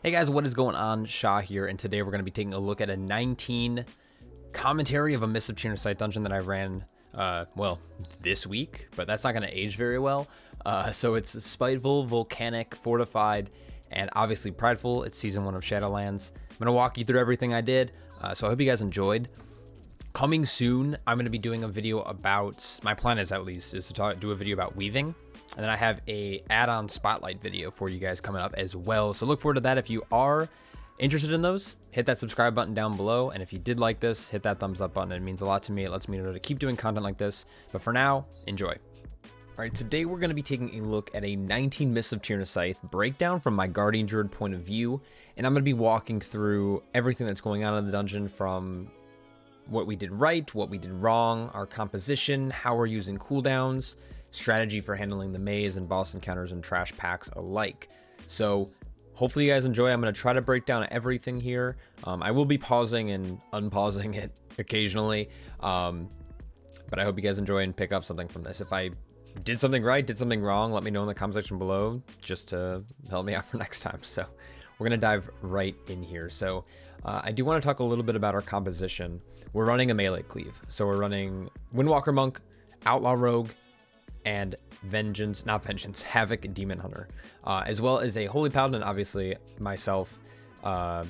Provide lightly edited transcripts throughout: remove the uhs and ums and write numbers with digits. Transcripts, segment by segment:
Hey guys, what is going on? Shaw here, and today we're going to be taking a look at a 19 commentary of a Mists of Tirna Scithe dungeon that I ran, well, this week, but that's not going to age very well. So it's Spiteful, Volcanic, Fortified, and obviously Prideful. It's Season 1 of Shadowlands. I'm going to walk you through everything I did, so I hope you guys enjoyed. Coming soon, I'm going to be doing a video about, my plan is at least, is to do a video about weaving. And then I have a add-on spotlight video for you guys coming up as well. So look forward to that. If you are interested in those, hit that subscribe button down below. And if you did like this, hit that thumbs up button. It means a lot to me. It lets me know to keep doing content like this. But for now, enjoy. All right, today we're going to be taking a look at a 19 Mists of Tirna Scithe breakdown from my Guardian Druid point of view. And I'm going to be walking through everything that's going on in the dungeon, from what we did right, what we did wrong, our composition, how we're using cooldowns, strategy for handling the maze and boss encounters and trash packs alike. So hopefully you guys enjoy. I'm going to try to break down everything here. I will be pausing and unpausing it occasionally, but I hope you guys enjoy and pick up something from this. If I did something right, did something wrong, let me know in the comment section below just to help me out for next time. So we're going to dive right in here. So I do want to talk a little bit about our composition. We're running a melee cleave. So we're running Windwalker Monk, Outlaw Rogue, and Havoc Demon Hunter, as well as a Holy Paladin. Obviously myself, I'm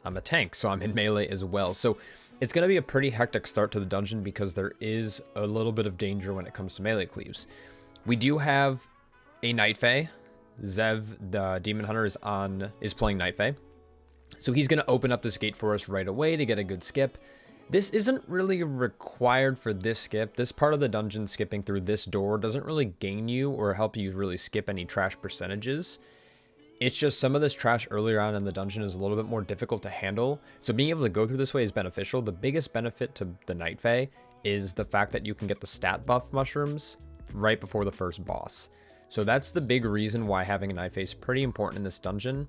a tank, so I'm in melee as well. So it's going to be a pretty hectic start to the dungeon because there is a little bit of danger when it comes to melee cleaves. We do have a Night Fae. Zev, the Demon Hunter, is playing Night Fae. So he's going to open up this gate for us right away to get a good skip. This isn't really required for this skip. This part of the dungeon, skipping through this door, doesn't really gain you or help you really skip any trash percentages. It's just some of this trash earlier on in the dungeon is a little bit more difficult to handle. So being able to go through this way is beneficial. The biggest benefit to the Night Fae is the fact that you can get the stat buff mushrooms right before the first boss. So that's the big reason why having a Night Fae is pretty important in this dungeon.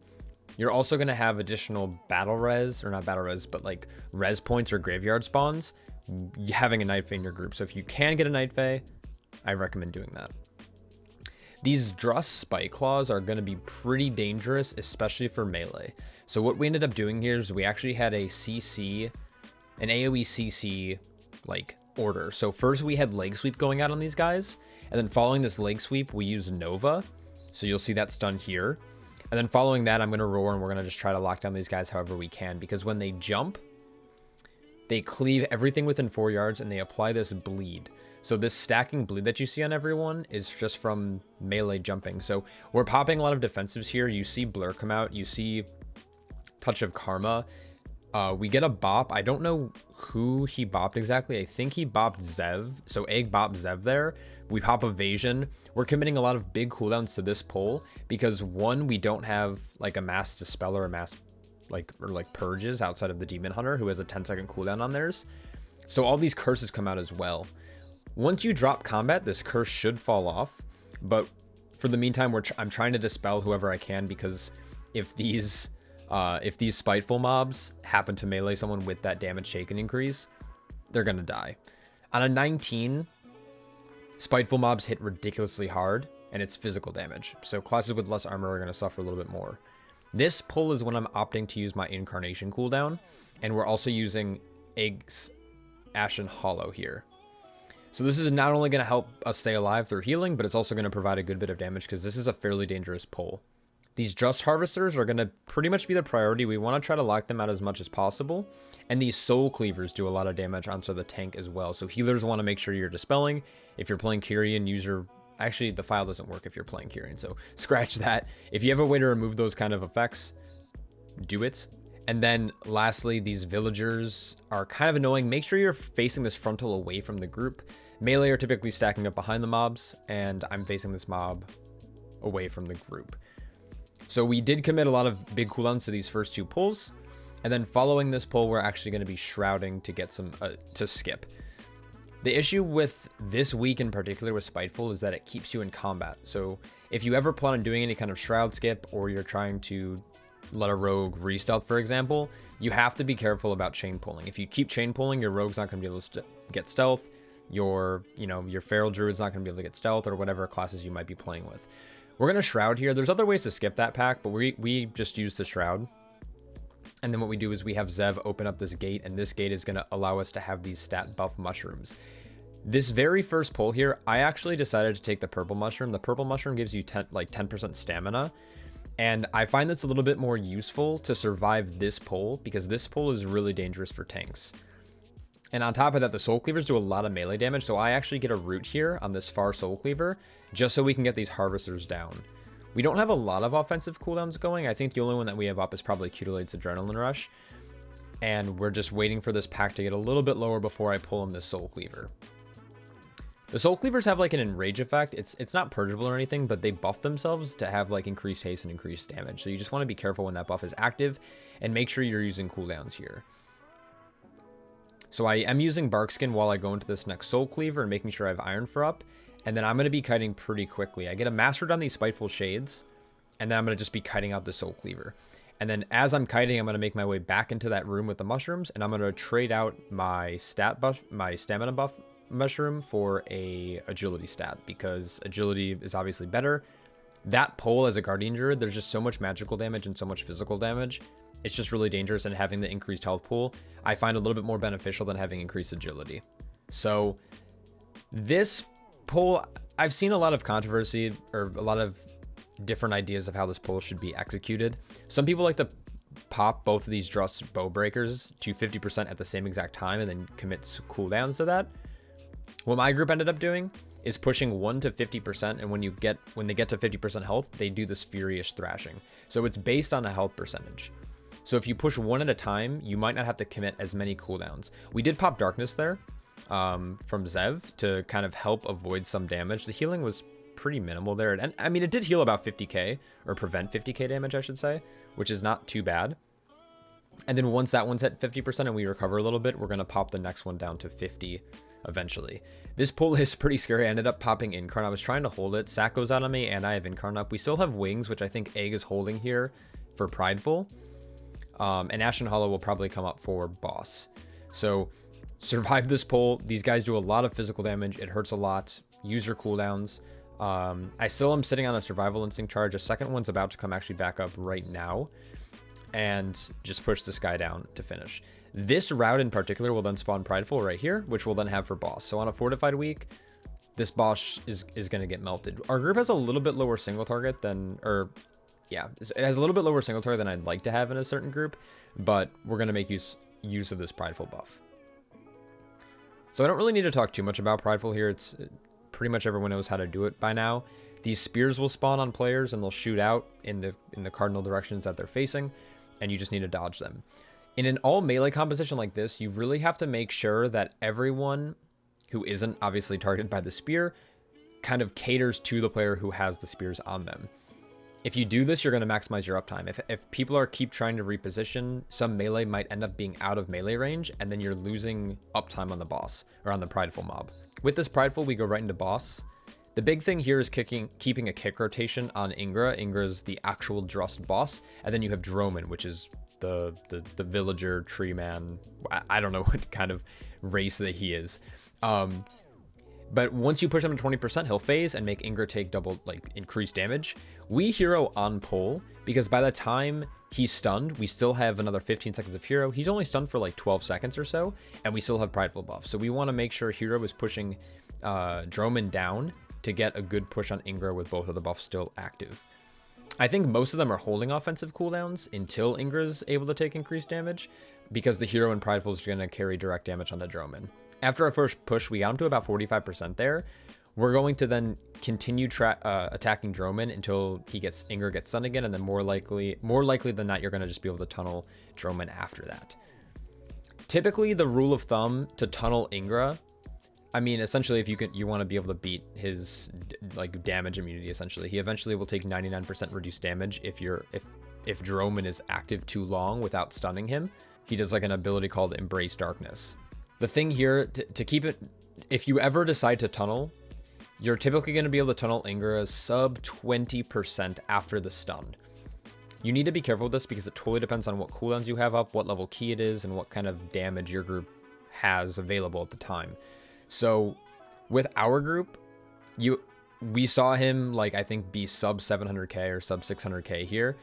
You're also going to have additional battle res, or not battle res, but like res points or graveyard spawns, having a Night Fae in your group. So if you can get a Night Fae, I recommend doing that. These Druss Spike Claws are going to be pretty dangerous, especially for melee. So what we ended up doing here is we actually had a CC, an AoE CC like order. So first we had leg sweep going out on these guys, and then following this leg sweep, we use Nova. So you'll see that's done here. And then following that, I'm going to roar, and we're going to just try to lock down these guys however we can, because when they jump, they cleave everything within 4 yards, and they apply this bleed. So this stacking bleed that you see on everyone is just from melee jumping. So we're popping a lot of defensives here. You see Blur come out. You see Touch of Karma. We get a bop. I don't know who he bopped exactly. I think he bopped Zev. So Egg bopped Zev there. We pop Evasion. We're committing a lot of big cooldowns to this pull because, one, we don't have like a mass dispel or a mass like purges outside of the Demon Hunter, who has a 10-second cooldown on theirs. So all these curses come out as well. Once you drop combat, this curse should fall off. But for the meantime, I'm trying to dispel whoever I can, because if these spiteful mobs happen to melee someone with that damage taken increase, they're gonna die. On a 19, spiteful mobs hit ridiculously hard, and it's physical damage. So classes with less armor are gonna suffer a little bit more. This pull is when I'm opting to use my Incarnation cooldown, and we're also using Egg's Ashen Hollow here. So this is not only gonna help us stay alive through healing, but it's also gonna provide a good bit of damage because this is a fairly dangerous pull. These Druss Harvesters are going to pretty much be the priority. We want to try to lock them out as much as possible. And these Soul Cleavers do a lot of damage onto the tank as well. So healers want to make sure you're dispelling. If you're playing Kyrian, actually the file doesn't work if you're playing Kyrian, so scratch that. If you have a way to remove those kind of effects, do it. And then lastly, these Villagers are kind of annoying. Make sure you're facing this frontal away from the group. Melee are typically stacking up behind the mobs, and I'm facing this mob away from the group. So we did commit a lot of big cooldowns to these first two pulls, and then following this pull, we're actually going to be shrouding to get some to skip. The issue with this week in particular with Spiteful is that it keeps you in combat. So if you ever plan on doing any kind of shroud skip, or you're trying to let a rogue re-stealth, for example, you have to be careful about chain pulling. If you keep chain pulling, your rogue's not going to be able to get stealth. Your Feral Druid's not going to be able to get stealth, or whatever classes you might be playing with. We're going to Shroud here. There's other ways to skip that pack, but we just use the Shroud. And then what we do is we have Zev open up this gate, and this gate is going to allow us to have these stat buff mushrooms. This very first pull here, I actually decided to take the purple mushroom. The purple mushroom gives you 10% stamina. And I find this a little bit more useful to survive this pull, because this pull is really dangerous for tanks. And on top of that, the Soul Cleavers do a lot of melee damage, so I actually get a root here on this far Soul Cleaver, just so we can get these Harvesters down. We don't have a lot of offensive cooldowns going. I think the only one that we have up is probably Cutilate's Adrenaline Rush. And we're just waiting for this pack to get a little bit lower before I pull him this Soul Cleaver. The Soul Cleavers have like an enrage effect. It's not purgeable or anything, but they buff themselves to have like increased haste and increased damage. So you just want to be careful when that buff is active and make sure you're using cooldowns here. So I am using Barkskin while I go into this next Soul Cleaver and making sure I have Iron for up. And then I'm going to be kiting pretty quickly. I get a mastered on these Spiteful Shades, and then I'm going to just be kiting out the Soul Cleaver. And then as I'm kiting, I'm going to make my way back into that room with the mushrooms, and I'm going to trade out my stamina buff mushroom for a agility stat, because agility is obviously better. That pull as a Guardian Druid, there's just so much magical damage and so much physical damage. It's just really dangerous, and having the increased health pool, I find a little bit more beneficial than having increased agility. So this pull, I've seen a lot of controversy or a lot of different ideas of how this pull should be executed. Some people like to pop both of these Druss bow breakers to 50% at the same exact time and then commit cooldowns to that. What my group ended up doing is pushing 1 to 50%, and when they get to 50% health, they do this furious thrashing. So it's based on a health percentage. So if you push one at a time, you might not have to commit as many cooldowns. We did pop Darkness there from Zev to kind of help avoid some damage. The healing was pretty minimal there, and I mean, it did heal about 50k, or prevent 50k damage, I should say, which is not too bad. And then once that one's at 50% and we recover a little bit, we're going to pop the next one down to 50 eventually. This pull is pretty scary. I ended up popping Incarn. I was trying to hold it. Sack goes out on me, and I have Incarn up. We still have Wings, which I think Egg is holding here for Prideful. And Ashen Hollow will probably come up for Boss. So survive this pull. These guys do a lot of physical damage. It hurts a lot. Use your cooldowns. I still am sitting on a Survival Instinct charge. A second one's about to come actually back up right now. And just push this guy down to finish. This route in particular will then spawn Prideful right here, which we'll then have for Boss. So on a Fortified week, this Boss is going to get melted. Our group has a little bit lower single target than, yeah, it has a little bit lower single target than I'd like to have in a certain group, but we're going to make use of this Prideful buff. So I don't really need to talk too much about Prideful here. It's pretty much everyone knows how to do it by now. These spears will spawn on players and they'll shoot out in the cardinal directions that they're facing, and you just need to dodge them. In an all melee composition like this, you really have to make sure that everyone who isn't obviously targeted by the spear kind of caters to the player who has the spears on them. If you do this, you're going to maximize your uptime. If people keep trying to reposition, some melee might end up being out of melee range, and then you're losing uptime on the boss, or on the Prideful mob. With this Prideful, we go right into Boss. The big thing here is keeping a kick rotation on Ingra. Ingra's the actual Drust boss, and then you have Droman, which is the villager tree man. I don't know what kind of race that he is. But once you push him to 20%, he'll phase and make Ingra take double, increased damage. We hero on pull, because by the time he's stunned, we still have another 15 seconds of hero. He's only stunned for 12 seconds or so, and we still have Prideful buff. So we want to make sure hero is pushing Droman down to get a good push on Ingra with both of the buffs still active. I think most of them are holding offensive cooldowns until Ingra's able to take increased damage, because the hero and Prideful is going to carry direct damage onto Droman. After our first push, we got him to about 45% there. We're going to then continue attacking Droman until Ingra gets stunned again, and then more likely than not, you're going to just be able to tunnel Droman after that. Typically, the rule of thumb to tunnel Ingra, I mean, essentially, if you want to be able to beat his damage immunity, essentially, he eventually will take 99% reduced damage if Droman is active too long without stunning him. He does an ability called Embrace Darkness. The thing here, to keep it, if you ever decide to tunnel, you're typically going to be able to tunnel Ingra sub 20% after the stun. You need to be careful with this because it totally depends on what cooldowns you have up, what level key it is, and what kind of damage your group has available at the time. So with our group, we saw him, like, I think be sub 700k or sub 600k here,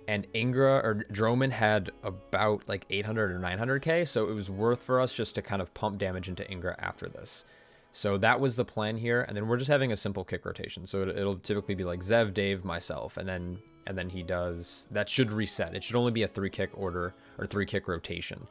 and Ingra or Droman had about like 800 or 900k, so it was worth for us just to kind of pump damage into Ingra after this. So that was the plan here, and then we're just having a simple kick rotation. So it'll typically be like Zev, Dave, myself, and then he does, that should reset. It should only be a 3-kick order or 3-kick rotation.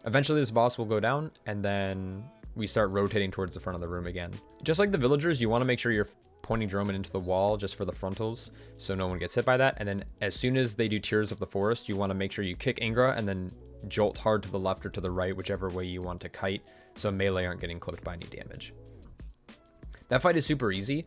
Eventually this boss will go down, and then we start rotating towards the front of the room again. Just like the villagers, you want to make sure you're pointing Droman into the wall just for the frontals so no one gets hit by that. And then as soon as they do Tears of the Forest, you want to make sure you kick Ingra and then jolt hard to the left or to the right, whichever way you want to kite, so melee aren't getting clipped by any damage. That fight is super easy.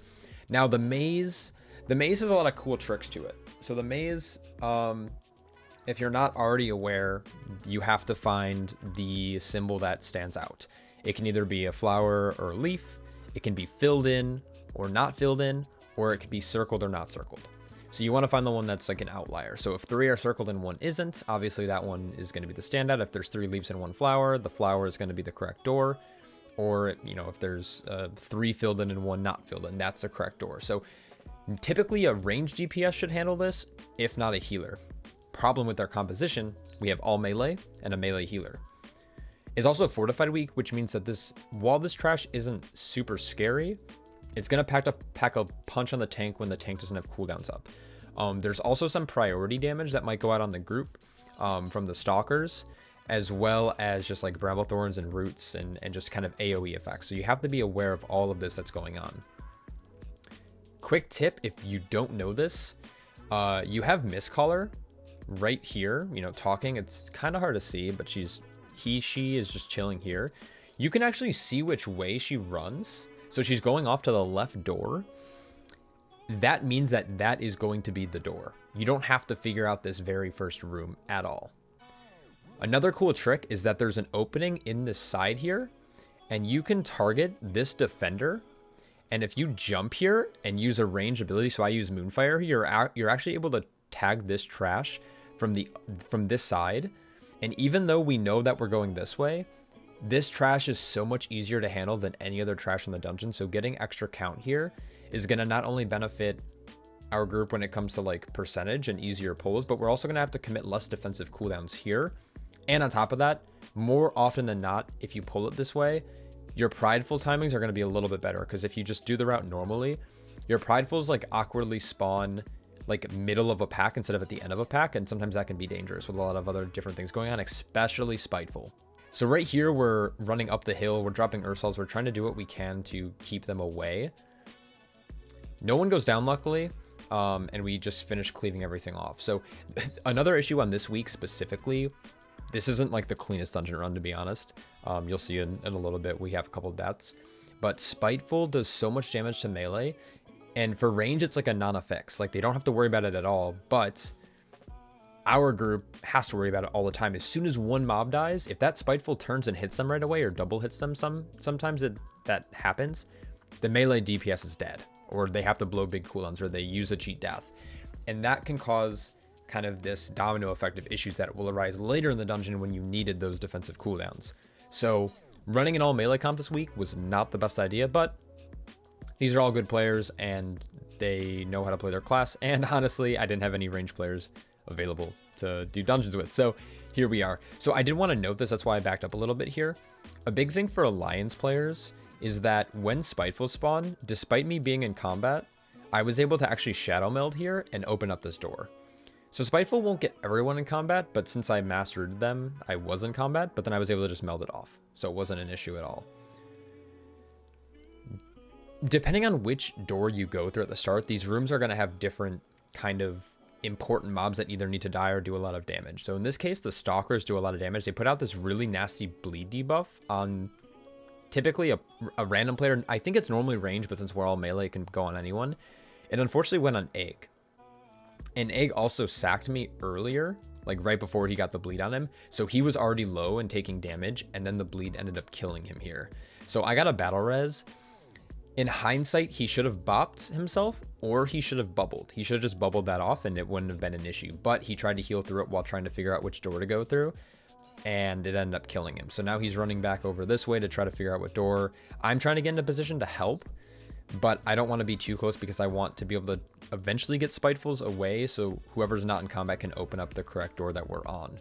Now the maze has a lot of cool tricks to it. So the maze, if you're not already aware, you have to find the symbol that stands out. It can either be a flower or a leaf, it can be filled in or not filled in, or it could be circled or not circled. So you want to find the one that's like an outlier. So if 3 are circled and 1 isn't, obviously that one is going to be the standout. If there's 3 leaves and 1 flower, the flower is going to be the correct door. Or, you know, if there's 3 filled in and 1 not filled in, that's the correct door. So typically a ranged DPS should handle this, if not a healer. Problem with our composition, we have all melee and a melee healer. It's also a fortified week, which means that while this trash isn't super scary, it's going to pack a punch on the tank when the tank doesn't have cooldowns up. There's also some priority damage that might go out on the group from the stalkers, as well as just like bramble thorns and roots and just kind of AoE effects. So you have to be aware of all of this that's going on. Quick tip, if you don't know this, you have Mistcaller right here, you know, talking. It's kind of hard to see, but she is just chilling here. You can actually see which way she runs. So she's going off to the left door. That means that is going to be the door. You don't have to figure out this very first room at all. Another cool trick is that there's an opening in this side here, and you can target this defender. And if you jump here and use a range ability, so I use Moonfire, you're actually able to tag this trash from this side. And even though we know that we're going this way, this trash is so much easier to handle than any other trash in the dungeon. So getting extra count here is going to not only benefit our group when it comes to like percentage and easier pulls, but we're also going to have to commit less defensive cooldowns here. And on top of that, more often than not, if you pull it this way, your prideful timings are going to be a little bit better, because if you just do the route normally, your pridefuls like awkwardly spawn like middle of a pack instead of at the end of a pack, and sometimes that can be dangerous with a lot of other different things going on, especially spiteful. So right here, we're running up the hill, we're dropping Ursals, we're trying to do what we can to keep them away. No one goes down, luckily, and we just finish cleaving everything off. So another issue on this week specifically, this isn't like the cleanest dungeon run, to be honest. You'll see in a little bit, we have a couple deaths, but Spiteful does so much damage to melee, and for range, it's like a non-effects. Like, they don't have to worry about it at all, but our group has to worry about it all the time. As soon as one mob dies, if that Spiteful turns and hits them right away, or double hits them, sometimes that happens, the melee DPS is dead, or they have to blow big cooldowns, or they use a cheat death. And that can cause kind of this domino effect of issues that will arise later in the dungeon when you needed those defensive cooldowns. So running an all melee comp this week was not the best idea, but these are all good players and they know how to play their class. And honestly, I didn't have any range players available to do dungeons with, so here we are. So I did want to note this, that's why I backed up a little bit here. A big thing for Alliance players is that when Spiteful spawn, despite me being in combat, I was able to actually shadow meld here and open up this door. So Spiteful won't get everyone in combat, but since I mastered them, I was in combat, but then I was able to just meld it off, so it wasn't an issue at all. Depending on which door you go through at the start, these rooms are going to have different kind of important mobs that either need to die or do a lot of damage. So in this case, the Stalkers do a lot of damage. They put out this really nasty bleed debuff on typically a random player. I think it's normally range, but since we're all melee, it can go on anyone. It unfortunately went on Egg. And Egg also sacked me earlier, like right before he got the bleed on him. So he was already low and taking damage, and then the bleed ended up killing him here. So I got a battle res. In hindsight, he should have bopped himself, or he should have bubbled. He should have just bubbled that off and it wouldn't have been an issue. But he tried to heal through it while trying to figure out which door to go through, and it ended up killing him. So now he's running back over this way to try to figure out what door. I'm trying to get into position to help, but I don't want to be too close because I want to be able to eventually get Spitefuls away so whoever's not in combat can open up the correct door that we're on.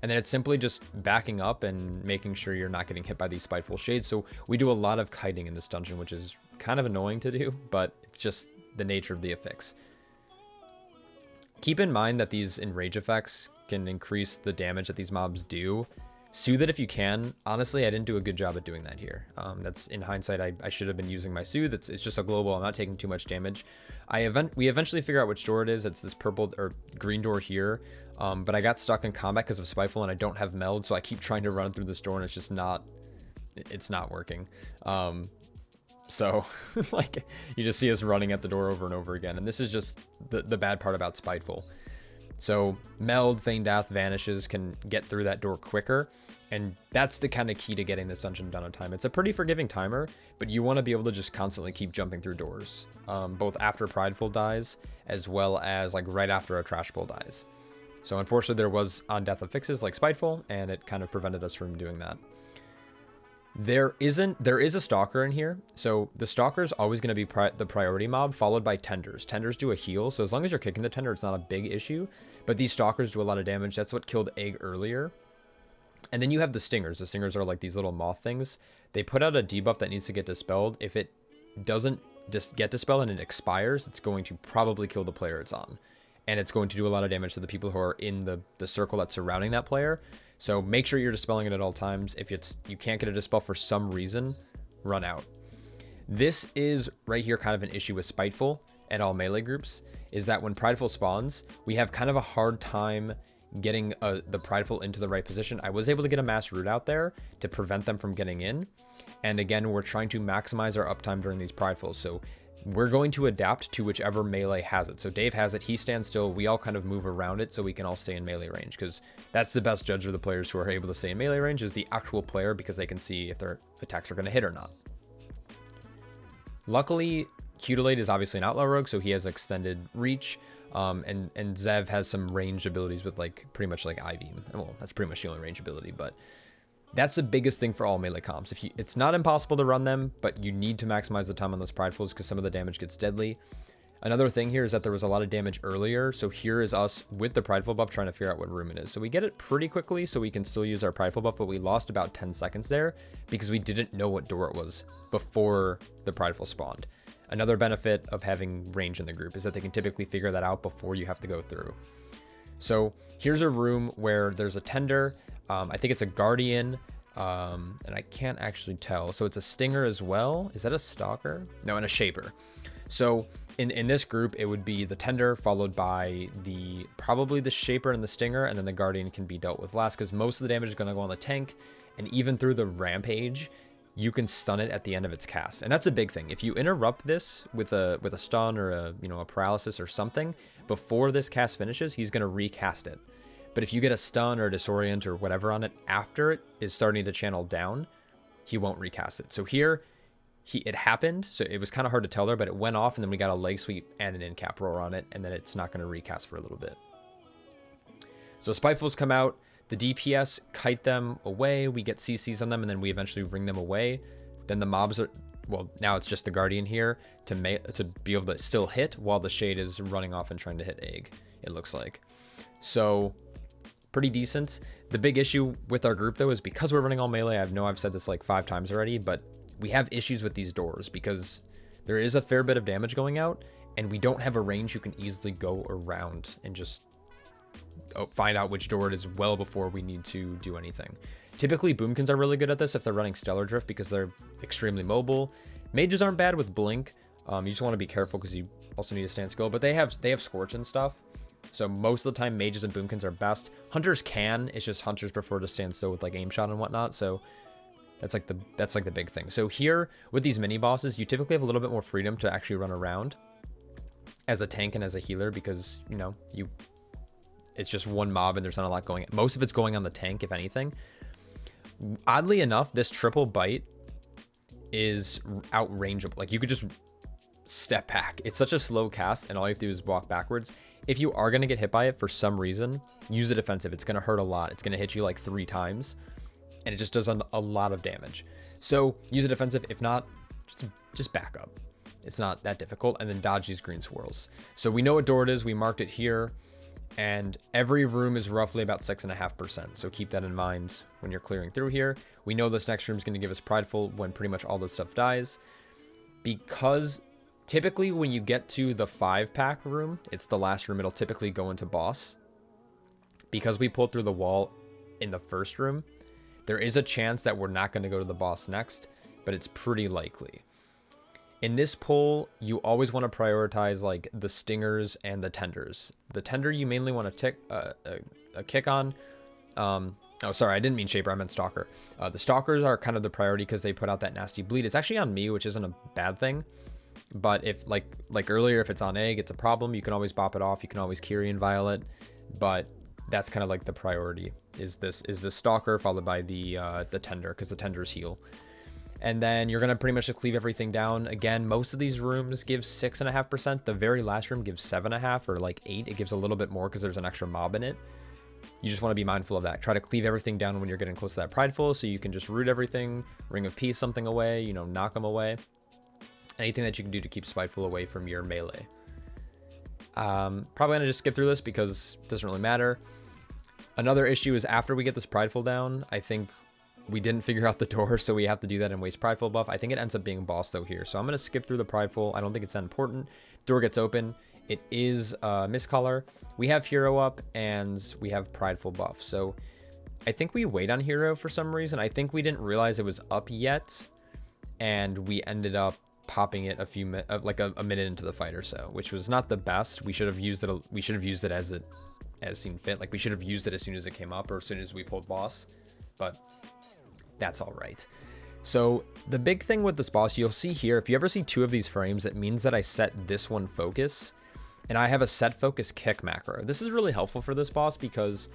And then it's simply just backing up and making sure you're not getting hit by these Spiteful Shades. So we do a lot of kiting in this dungeon, which is kind of annoying to do, but it's just the nature of the affix. Keep in mind that these enrage effects can increase the damage that these mobs do. Soothe it if you can. Honestly, I didn't do a good job at doing that here. That's in hindsight, I should have been using my Soothe. It's just a global. I'm not taking too much damage. We eventually figure out which door it is. It's this purple or green door here. But I got stuck in combat because of Spiteful and I don't have meld, so I keep trying to run through this door and it's just not, it's not working. So like you just see us running at the door over and over again. And this is just the bad part about Spiteful. So Meld, Feign Death, Vanishes can get through that door quicker. And that's the kind of key to getting this dungeon done on time. It's a pretty forgiving timer, but you want to be able to just constantly keep jumping through doors, both after Prideful dies, as well as like right after a Trash Bowl dies. So unfortunately there was on death affixes like Spiteful, and it kind of prevented us from doing that. There is a Stalker in here. So the Stalker is always going to be the priority mob, followed by Tenders. Tenders do a heal, so as long as you're kicking the Tender, it's not a big issue. But these Stalkers do a lot of damage. That's what killed Egg earlier. And then you have the Stingers. The Stingers are like these little moth things. They put out a debuff that needs to get dispelled. If it doesn't just get dispelled and it expires, it's going to probably kill the player it's on. And it's going to do a lot of damage to the people who are in the circle that's surrounding that player. So make sure you're dispelling it at all times. If you can't get a dispel for some reason, run out. This is right here kind of an issue with Spiteful and all melee groups, is that when Prideful spawns, we have kind of a hard time getting the Prideful into the right position. I was able to get a mass root out there to prevent them from getting in. And again, we're trying to maximize our uptime during these Pridefuls. So we're going to adapt to whichever melee has it. So Dave has it, he stands still, we all kind of move around it so we can all stay in melee range, because that's the best judge of the players who are able to stay in melee range is the actual player, because they can see if their attacks are going to hit or not. Luckily, Cutilate is obviously an outlaw rogue, so he has extended reach, and Zev has some ranged abilities with like pretty much like I-Beam. Well, that's pretty much the only range ability, but that's the biggest thing for all melee comps. It's not impossible to run them, but you need to maximize the time on those Pridefuls because some of the damage gets deadly. Another thing here is that there was a lot of damage earlier, so here is us with the Prideful buff trying to figure out what room it is. So we get it pretty quickly, so we can still use our Prideful buff, but we lost about 10 seconds there because we didn't know what door it was before the Prideful spawned. Another benefit of having range in the group is that they can typically figure that out before you have to go through. So here's a room where there's a Tender. I think it's a Guardian, and I can't actually tell. So it's a Stinger as well. Is that a Stalker? No, and a Shaper. So in this group, it would be the Tender followed by probably the Shaper and the Stinger, and then the Guardian can be dealt with last because most of the damage is going to go on the tank, and even through the Rampage, you can stun it at the end of its cast. And that's a big thing. If you interrupt this with a stun or a paralysis or something before this cast finishes, he's going to recast it. But if you get a stun or a disorient or whatever on it after it is starting to channel down, he won't recast it. So here, it happened. So it was kind of hard to tell there, but it went off and then we got a leg sweep and an in-cap roar on it, and then it's not going to recast for a little bit. So Spitefuls come out, the DPS kite them away, we get CCs on them, and then we eventually ring them away. Then the mobs are, well, now it's just the Guardian here to be able to still hit while the Shade is running off and trying to hit Egg, it looks like. So pretty decent. The big issue with our group though is because we're running all melee, I know I've said this like 5 times already, but we have issues with these doors because there is a fair bit of damage going out and we don't have a range you can easily go around and just find out which door it is well before we need to do anything. Typically Boomkins are really good at this if they're running Stellar Drift because they're extremely mobile. Mages aren't bad with Blink. You just want to be careful because you also need to stand still, but they have Scorch and stuff. So most of the time, mages and boomkins are best. Hunters can. It's just hunters prefer to stand still with like aim shot and whatnot. So that's like the big thing. So here with these mini bosses, you typically have a little bit more freedom to actually run around as a tank and as a healer because it's just one mob and there's not a lot going. Most of it's going on the tank, if anything. Oddly enough, this triple bite is outrangeable. Like you could just step back. It's such a slow cast and all you have to do is walk backwards. If you are going to get hit by it for some reason, use the defensive. It's going to hurt a lot. It's going to hit you like 3 times and it just does a lot of damage. So use a defensive. If not, just back up. It's not that difficult. And then dodge these green swirls. So we know what door it is. We marked it here. And every room is roughly about 6.5%. So keep that in mind when you're clearing through here. We know this next room is going to give us Prideful when pretty much all this stuff dies. Because typically when you get to the 5-pack room, it's the last room, it'll typically go into boss. Because we pulled through the wall in the first room, there is a chance that we're not going to go to the boss next, but it's pretty likely. In this pull, you always want to prioritize like the stingers and the tenders. The tender you mainly want to kick on. Oh, sorry, I didn't mean Shaper, I meant Stalker. The Stalkers are kind of the priority because they put out that nasty bleed. It's actually on me, which isn't a bad thing. But if like earlier, if it's on egg, it's a problem. You can always bop it off. You can always Kyrian Violet. But that's kind of like the priority is the Stalker followed by the tender, because the tenders heal. And then you're going to pretty much cleave everything down. Again, most of these rooms give 6.5%. The very last room gives 7.5 or like 8. It gives a little bit more because there's an extra mob in it. You just want to be mindful of that. Try to cleave everything down when you're getting close to that Prideful, so you can just root everything, Ring of Peace something away, you know, knock them away. Anything that you can do to keep Spiteful away from your melee. Probably going to just skip through this because it doesn't really matter. Another issue is after we get this Prideful down, I think we didn't figure out the door, so we have to do that and waste Prideful buff. I think it ends up being boss though here. So I'm going to skip through the Prideful. I don't think it's that important. Door gets open. It is Mistcaller. We have Hero up and we have Prideful buff. So I think we wait on Hero for some reason. I think we didn't realize it was up yet. And we ended up popping it like a minute into the fight or so, which was not the best. We should have used it. We should have used it as seen fit. Like we should have used it as soon as it came up or as soon as we pulled boss. But that's all right. So the big thing with this boss, you'll see here, if you ever see 2 of these frames, it means that I set this one focus and I have a set focus kick macro. This is really helpful for this boss because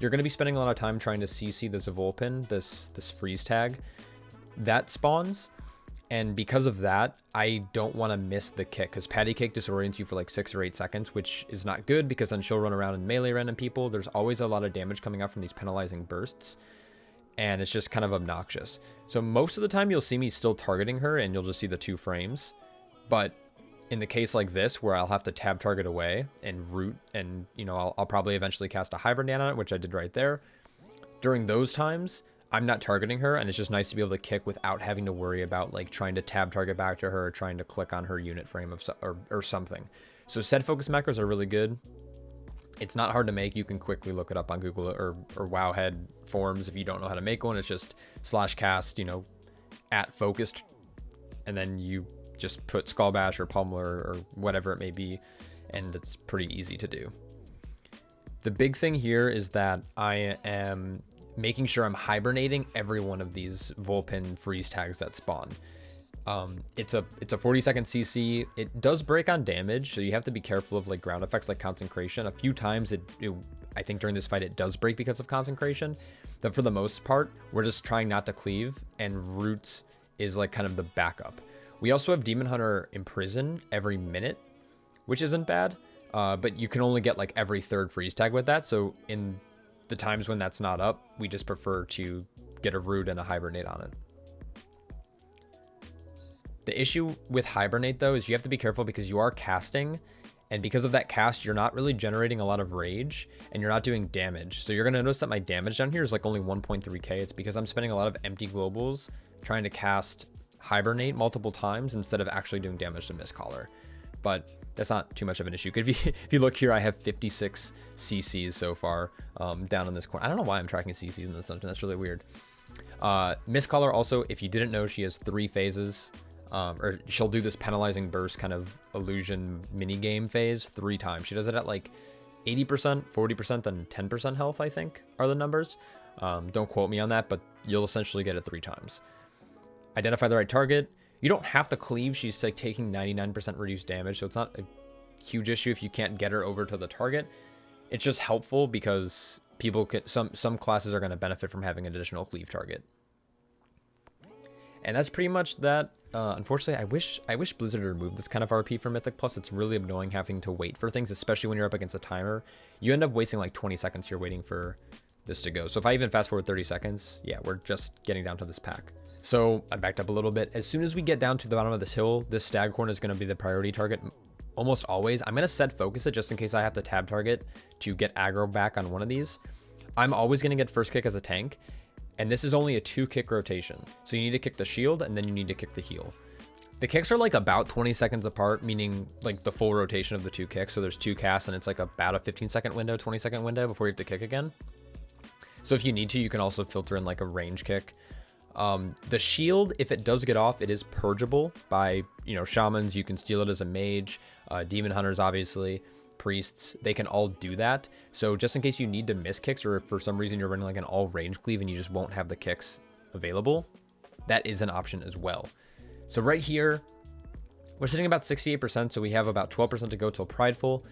you're going to be spending a lot of time trying to CC the Volpin, this freeze tag that spawns. And because of that, I don't want to miss the kick because Patty Cake disorients you for like 6 or 8 seconds, which is not good because then she'll run around and melee random people. There's always a lot of damage coming out from these penalizing bursts. And it's just kind of obnoxious. So most of the time you'll see me still targeting her and you'll just see the 2 frames. But in the case like this where I'll have to tab target away and root and, you know, I'll probably eventually cast a Hibernate on it, which I did right there. During those times, I'm not targeting her and it's just nice to be able to kick without having to worry about like trying to tab target back to her or trying to click on her unit frame or something. So set focus macros are really good. It's not hard to make. You can quickly look it up on Google or Wowhead forums if you don't know how to make one. It's just /cast, you know, @focused, and then you just put Skull Bash or Pummeler or whatever it may be, and it's pretty easy to do. The big thing here is that I am making sure I'm hibernating every one of these Volpin freeze tags that spawn. It's a 40-second CC. It does break on damage, so you have to be careful of like ground effects like Consecration. A few times I think during this fight it does break because of Consecration, but for the most part we're just trying not to cleave, and Roots is like kind of the backup. We also have Demon Hunter Imprison every minute, which isn't bad, but you can only get like every 3rd freeze tag with that, so in the times when that's not up, we just prefer to get a Root and a Hibernate on it. The issue with Hibernate, though, is you have to be careful because you are casting, and because of that cast, you're not really generating a lot of rage, and you're not doing damage. So you're going to notice that my damage down here is like only 1.3k. It's because I'm spending a lot of empty globals trying to cast Hibernate multiple times instead of actually doing damage to Mistcaller. But that's not too much of an issue. If you look here, I have 56 CCs so far down in this corner. I don't know why I'm tracking CCs in this dungeon. That's really weird. Mistcaller also, if you didn't know, she has 3 phases. Or she'll do this penalizing burst kind of illusion mini game phase 3 times. She does it at like 80%, 40%, and 10% health, I think, are the numbers. Don't quote me on that, but you'll essentially get it 3 times. Identify the right target. You don't have to cleave. She's like taking 99% reduced damage, so it's not a huge issue if you can't get her over to the target. It's just helpful because people can, some classes are going to benefit from having an additional cleave target. And that's pretty much that. Unfortunately, I wish Blizzard had removed this kind of RP for Mythic Plus. It's really annoying having to wait for things, especially when you're up against a timer. You end up wasting like 20 seconds here waiting for this to go. So if I even fast forward 30 seconds, yeah, we're just getting down to this pack. So I backed up a little bit. As soon as we get down to the bottom of this hill, this staghorn is going to be the priority target almost always. I'm going to set focus it just in case I have to tab target to get aggro back on one of these. I'm always going to get first kick as a tank, and this is only a 2-kick rotation. So you need to kick the shield and then you need to kick the heal. The kicks are like about 20 seconds apart, meaning like the full rotation of the 2 kicks. So there's 2 casts and it's like about a 15-second window, 20-second window before you have to kick again. So if you need to, you can also filter in like a range kick. The shield, if it does get off, it is purgeable by, you know, shamans. You can steal it as a mage, demon hunters, obviously, priests, they can all do that. So just in case you need to miss kicks, or if for some reason you're running like an all range cleave and you just won't have the kicks available, that is an option as well. So right here, we're sitting about 68%. So we have about 12% to go till Prideful.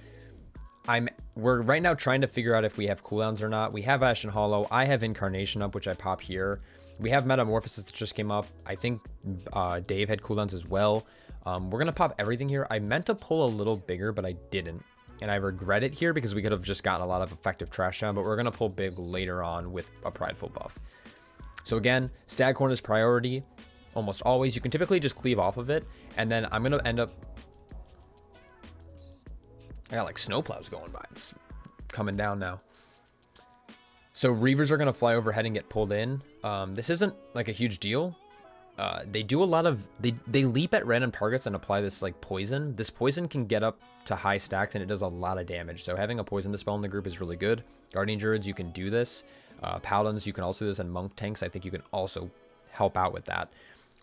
We're right now trying to figure out if we have cooldowns or not. We have Ashen Hollow. I have Incarnation up, which I pop here. We have Metamorphosis that just came up. I think Dave had cooldowns as well. We're going to pop everything here. I meant to pull a little bigger, but I didn't. And I regret it here because we could have just gotten a lot of effective trash down, but we're going to pull big later on with a Prideful buff. So again, Staghorn is priority almost always. You can typically just cleave off of it. And then I'm going to end up... I got like snowplows going by. It's coming down now. So Reavers are going to fly overhead and get pulled in. This isn't like a huge deal. They do a lot of, they leap at random targets and apply this like poison. This poison can get up to high stacks and it does a lot of damage. So having a poison dispel in the group is really good. Guardian Druids, you can do this. Paladins, you can also do this, and Monk tanks, I think you can also help out with that.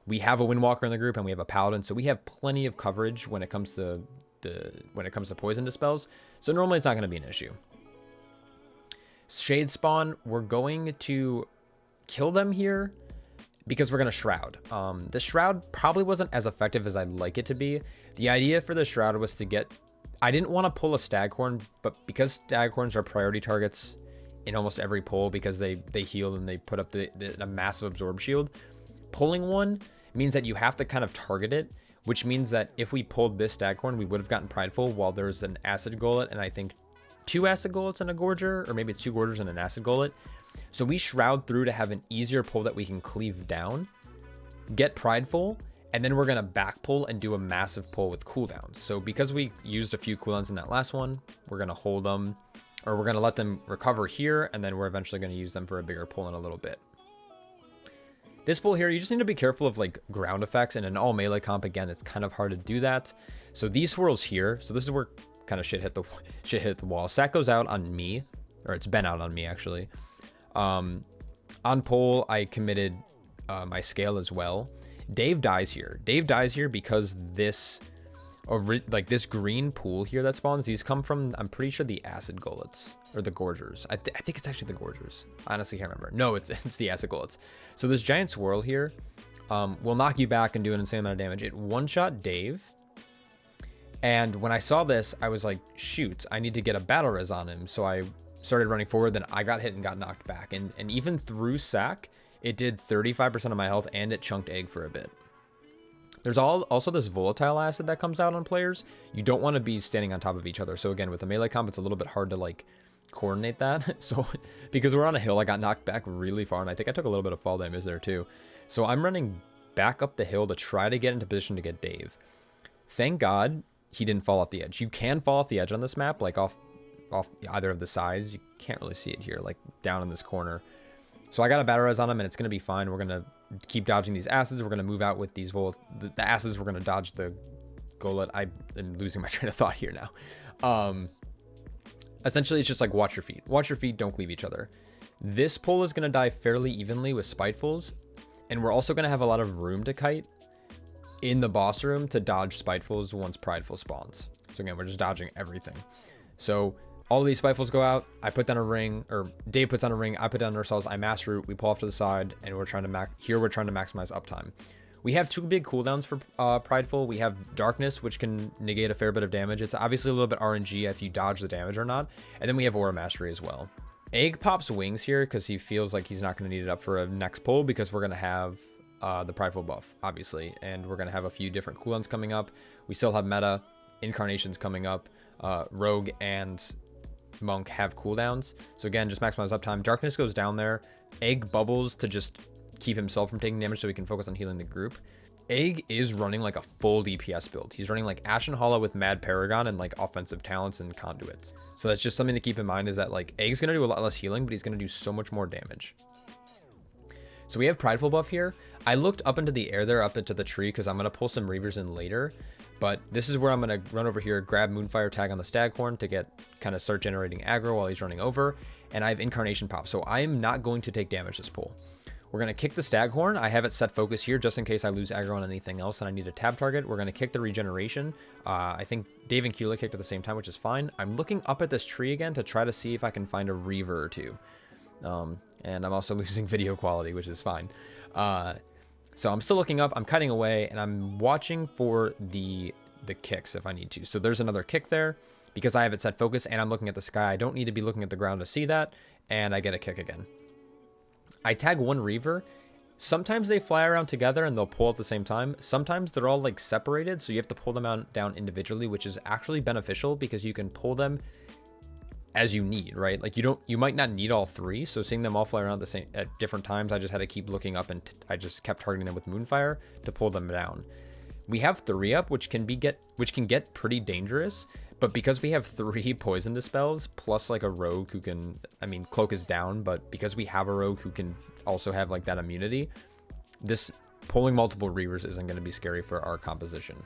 We have a Windwalker in the group and we have a Paladin, so we have plenty of coverage when it comes to poison dispels. So normally it's not going to be an issue. Shade Spawn, we're going to kill them here because we're going to Shroud. The Shroud probably wasn't as effective as I'd like it to be. The idea for the Shroud was to get... I didn't want to pull a Staghorn, but because Staghorns are priority targets in almost every pull because they heal and they put up a massive absorb shield, pulling one means that you have to kind of target it, which means that if we pulled this Staghorn, we would have gotten Prideful while there's an Acid Gullet, and I think 2 Acid Gullets and a Gorger, or maybe it's 2 Gorgers and an Acid Gullet. So we Shroud through to have an easier pull that we can cleave down, get Prideful, and then we're going to back pull and do a massive pull with cooldowns. So because we used a few cooldowns in that last one, we're going to hold them, or we're going to let them recover here, and then we're eventually going to use them for a bigger pull in a little bit. This pull here, you just need to be careful of like ground effects, and in all melee comp, again, it's kind of hard to do that. So these swirls here, so this is where kind of shit hit the wall. Sack goes out on me, or it's been out on me actually. On pull, I committed my scale as well. Dave dies here. Dave dies here because this, like this green pool here that spawns, these come from, I'm pretty sure, the Acid Gullets or the Gorgers. I think it's actually the Gorgers. I honestly can't remember. No, it's the Acid Gullets. So this giant swirl here will knock you back and do an insane amount of damage. It one-shot Dave. And when I saw this, I was like, shoot, I need to get a battle res on him. So I started running forward, then I got hit and got knocked back. And even through sack, it did 35% of my health and it chunked egg for a bit. There's also this volatile acid that comes out on players. You don't want to be standing on top of each other. So again, with the melee comp, it's a little bit hard to like coordinate that. So because we're on a hill, I got knocked back really far. And I think I took a little bit of fall damage there too. So I'm running back up the hill to try to get into position to get Dave. Thank God he didn't fall off the edge. You can fall off the edge on this map, like off either of the sides. You can't really see it here, like down in this corner. So I got a battle res on him and it's going to be fine. We're going to keep dodging these acids. We're going to move out with these the acids. We're going to dodge the Gullet. I am losing my train of thought here now. Essentially, it's just like watch your feet. Watch your feet, don't cleave each other. This pull is going to die fairly evenly with Spitefuls. And we're also going to have a lot of room to kite in the boss room to dodge Spitefuls once Prideful spawns. So again, we're just dodging everything. So all of these Spitefuls go out. I put down a ring, or Dave puts down a ring. I put down ourselves. I mass root. We pull off to the side, and we're trying to maximize uptime. We have 2 big cooldowns for Prideful. We have Darkness, which can negate a fair bit of damage. It's obviously a little bit RNG if you dodge the damage or not. And then we have Aura Mastery as well. Egg pops wings here because he feels like he's not going to need it up for a next pull because we're going to have the Prideful buff, obviously. And we're going to have a few different cooldowns coming up. We still have meta, Incarnations coming up, Rogue, and Monk have cooldowns. So again, just maximize uptime. Darkness goes down there. Egg bubbles to just keep himself from taking damage so he can focus on healing the group. Egg is running like a full DPS build. He's running like Ashen Hollow with Mad Paragon and like offensive talents and conduits. So that's just something to keep in mind, is that like Egg's going to do a lot less healing, but he's going to do so much more damage. So we have Prideful buff here. I looked up into the air there, up into the tree, because I'm going to pull some Reavers in later. But this is where I'm going to run over here, grab Moonfire Tag on the Staghorn to get kind of start generating aggro while he's running over. And I have Incarnation Pop, so I am not going to take damage this pull. We're going to kick the Staghorn. I have it set focus here just in case I lose aggro on anything else and I need a tab target. We're going to kick the regeneration. I think Dave and Keela kicked at the same time, which is fine. I'm looking up at this tree again to try to see if I can find a Reaver or two. And I'm also losing video quality, which is fine. So I'm still looking up. I'm cutting away, and I'm watching for the kicks if I need to. So there's another kick there. Because I have it set focus and I'm looking at the sky, I don't need to be looking at the ground to see that. And I get a kick again. I tag one Reaver. Sometimes they fly around together and they'll pull at the same time. Sometimes they're all like separated, so you have to pull them down individually, which is actually beneficial because you can pull them as you need, right? Like you might not need all three. So seeing them all fly around at different times, I just had to keep looking up, and I just kept targeting them with Moonfire to pull them down. We have 3 up, which can get pretty dangerous. But because we have 3 poison dispels plus like a rogue who can, I mean, cloak is down, but because we have a rogue who can also have like that immunity, this pulling multiple Reavers isn't going to be scary for our composition.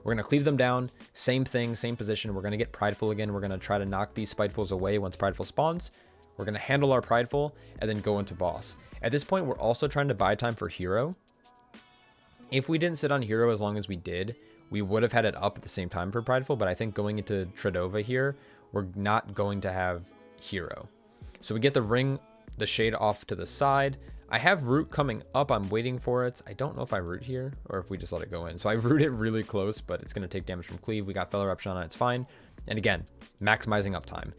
We're going to cleave them down. Same thing, same position. We're going to get Prideful again. We're going to try to knock these Spitefuls away once Prideful spawns. We're going to handle our Prideful and then go into boss. At this point, we're also trying to buy time for Hero. If we didn't sit on Hero as long as we did, we would have had it up at the same time for Prideful, but I think going into Tredova here, we're not going to have Hero. So we get the ring, the shade off to the side. I have root coming up. I'm waiting for it. I don't know if I root here or if we just let it go in. So I root it really close, but it's going to take damage from cleave. We got Fel Eruption on it. It's fine. And again, maximizing uptime.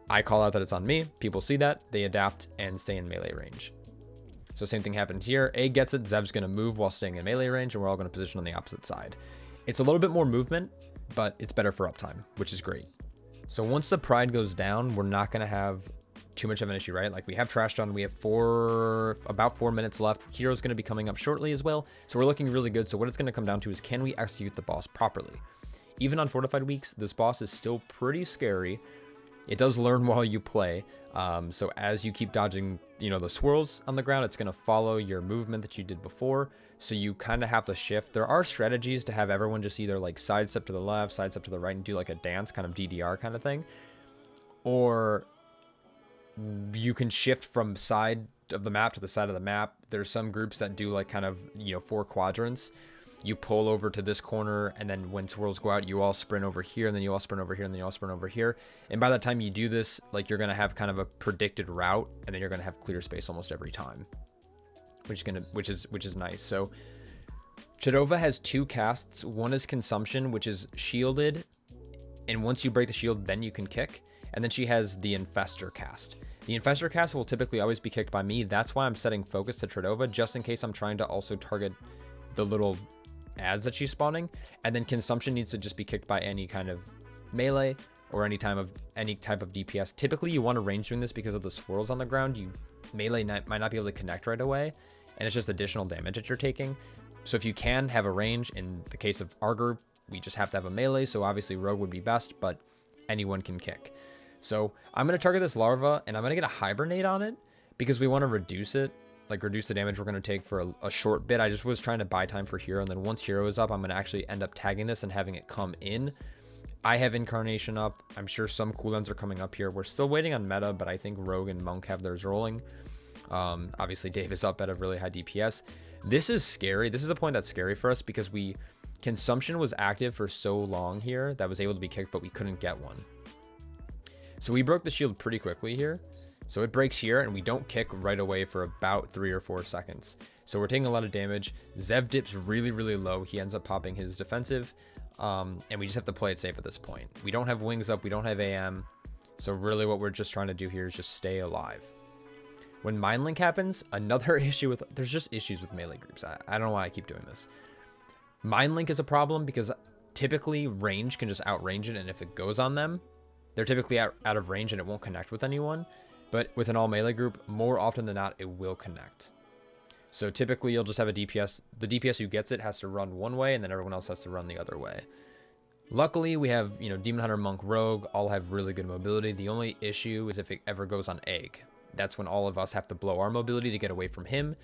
I call out that it's on me. People see that. They adapt and stay in melee range. So same thing happened here. A gets it. Zev's going to move while staying in melee range, and we're all going to position on the opposite side. It's a little bit more movement, but it's better for uptime, which is great. So once the Pride goes down, we're not going to have too much of an issue, right? Like we have Trash Done. We have about 4 minutes left. Hero's going to be coming up shortly as well. So we're looking really good. So what it's going to come down to is, can we execute the boss properly? Even on Fortified Weeks, this boss is still pretty scary. It does learn while you play. So as you keep dodging, the swirls on the ground, it's going to follow your movement that you did before. So you kind of have to shift. There are strategies to have everyone just either like sidestep to the left, sidestep to the right, and do like a dance kind of DDR kind of thing. Or you can shift from side of the map to the side of the map. There's some groups that do like kind of, 4 quadrants. You pull over to this corner, and then when swirls go out, you all sprint over here, and then you all sprint over here, and then you all sprint over here. And by the time you do this, like you're going to have kind of a predicted route, and then you're going to have clear space almost every time, which is nice. So Tredova has 2 casts. One is Consumption, which is shielded, and once you break the shield, then you can kick. And then she has the Infestor cast. The Infestor cast will typically always be kicked by me. That's why I'm setting focus to Tredova, just in case I'm trying to also target the little ads that she's spawning. And then Consumption needs to just be kicked by any kind of melee or any type of DPS. Typically you want to range doing this because of the swirls on the ground. Melee might not be able to connect right away, and it's just additional damage that you're taking. So if you can have a range, in the case of our group, we just have to have a melee. So obviously Rogue would be best, but anyone can kick. So I'm going to target this larva, and I'm going to get a Hibernate on it because we want to reduce it. Like reduce the damage we're going to take for a short bit. I just was trying to buy time for Hero, and then once Hero is up, I'm going to actually end up tagging this and having it come in. I have Incarnation up. I'm sure some cooldowns are coming up here. We're still waiting on meta, but I think Rogue and Monk have theirs rolling. Obviously Dave is up at a really high DPS. This is scary. This is a point that's scary for us because Consumption was active for so long here that was able to be kicked, but we couldn't get one. So we broke the shield pretty quickly here. So it breaks here, and we don't kick right away for about 3 or 4 seconds. So we're taking a lot of damage. Zev dips really, really low. He ends up popping his defensive, and we just have to play it safe at this point. We don't have wings up. We don't have AM. So really what we're just trying to do here is just stay alive. When Mind Link happens, another issue there's just issues with melee groups. I don't know why I keep doing this. Mind Link is a problem because typically range can just outrange it, and if it goes on them, they're typically out of range and it won't connect with anyone. But with an all melee group, more often than not, it will connect. So typically you'll just have a DPS. The DPS who gets it has to run one way, and then everyone else has to run the other way. Luckily, we have, you know, Demon Hunter, Monk, Rogue, all have really good mobility. The only issue is if it ever goes on Egg. That's when all of us have to blow our mobility to get away from him,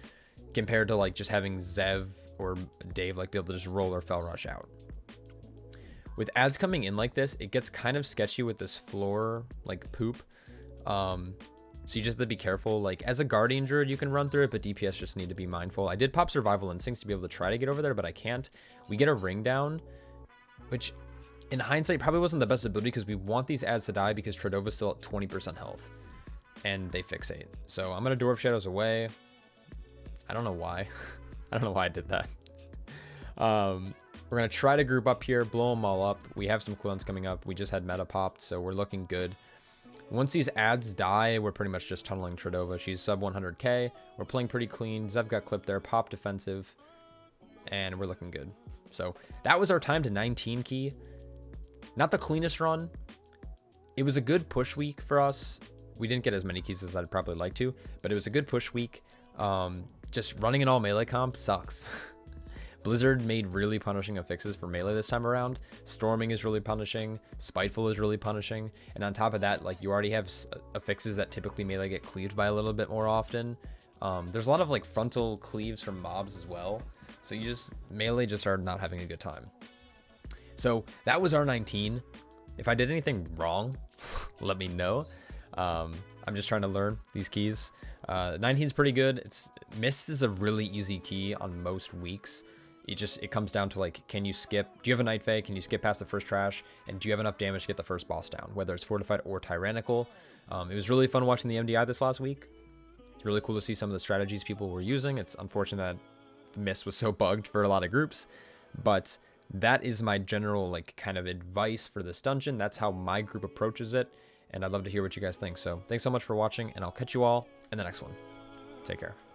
compared to like just having Zev or Dave like be able to just roll or Fel Rush out. With ads coming in like this, it gets kind of sketchy with this floor like poop. So you just have to be careful. Like as a Guardian Druid, you can run through it, but DPS just need to be mindful. I did pop Survival Instincts to be able to try to get over there, but I can't. We get a ring down, which in hindsight probably wasn't the best ability because we want these ads to die because Tredova's still at 20% health and they fixate. So I'm going to Dwarf Shadows away. I don't know why. I don't know why I did that. We're going to try to group up here, blow them all up. We have some cooldowns coming up. We just had meta popped, so we're looking good. Once these ads die, we're pretty much just tunneling Tredova. She's sub 100k. We're playing pretty clean. Zev got clipped there, pop defensive, and we're looking good. So that was our time to 19 key. Not the cleanest run. It was a good push week for us. We didn't get as many keys as I'd probably like to, but it was a good push week. Just running an all melee comp sucks. Blizzard made really punishing affixes for melee this time around. Storming is really punishing. Spiteful is really punishing. And on top of that, like you already have affixes that typically melee get cleaved by a little bit more often. There's a lot of like frontal cleaves from mobs as well. So you just, melee just are not having a good time. So that was our 19. If I did anything wrong, let me know. I'm just trying to learn these keys. 19 is pretty good. Mist is a really easy key on most weeks. It comes down to like, can you skip? Do you have a Night Fae? Can you skip past the first trash? And do you have enough damage to get the first boss down, whether it's fortified or tyrannical? It was really fun watching the MDI this last week. It's really cool to see some of the strategies people were using. It's unfortunate that the Mist was so bugged for a lot of groups, but that is my general like kind of advice for this dungeon. That's how my group approaches it, and I'd love to hear what you guys think. So thanks so much for watching, and I'll catch you all in the next one. Take care.